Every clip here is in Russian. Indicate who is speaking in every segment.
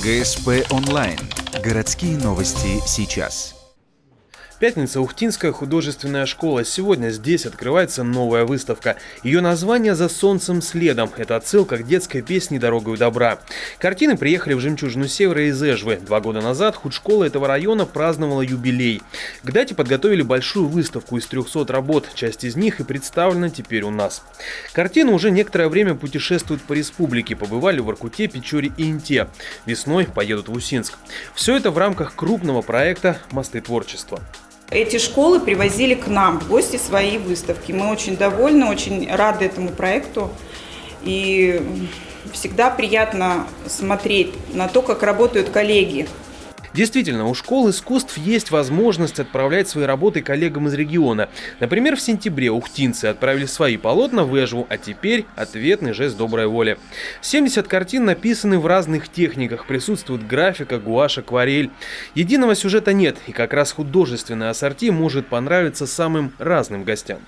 Speaker 1: ГСП онлайн. Городские новости сейчас.
Speaker 2: Пятница, Ухтинская художественная школа. Сегодня здесь открывается новая выставка. Ее название «За солнцем следом». Это отсылка к детской песне «Дорогою добра». Картины приехали в «Жемчужину Севера» из Эжвы. 2 года назад худшкола этого района праздновала юбилей. К дате подготовили большую выставку из 300 работ. Часть из них и представлена теперь у нас. Картины уже некоторое время путешествуют по республике. Побывали в Воркуте, Печоре и Инте. Весной поедут в Усинск. Все это в рамках крупного проекта «Мосты творчества».
Speaker 3: Эти школы привозили к нам в гости свои выставки. Мы очень довольны, очень рады этому проекту. И всегда приятно смотреть на то, как работают коллеги.
Speaker 2: Действительно, у школ искусств есть возможность отправлять свои работы коллегам из региона. Например, в сентябре ухтинцы отправили свои полотна в Эжву, а теперь ответный жест доброй воли. 70 картин написаны в разных техниках, присутствует графика, гуашь, акварель. Единого сюжета нет, и как раз художественное ассорти может понравиться самым разным гостям.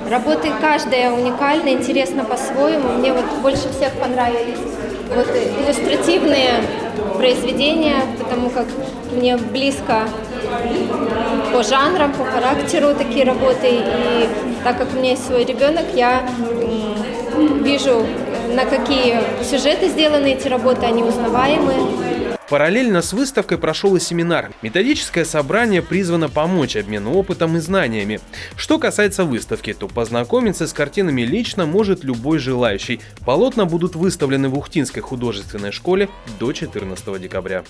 Speaker 4: Работы каждая уникальна, интересна по-своему. Мне больше всех понравились иллюстративные произведения, потому как мне близко по жанрам, по характеру такие работы. И так как у меня есть свой ребенок, я вижу, на какие сюжеты сделаны эти работы, они узнаваемые.
Speaker 2: Параллельно с выставкой прошел и семинар. Методическое собрание призвано помочь обмену опытом и знаниями. Что касается выставки, то познакомиться с картинами лично может любой желающий. Полотна будут выставлены в Ухтинской художественной школе до 14 декабря.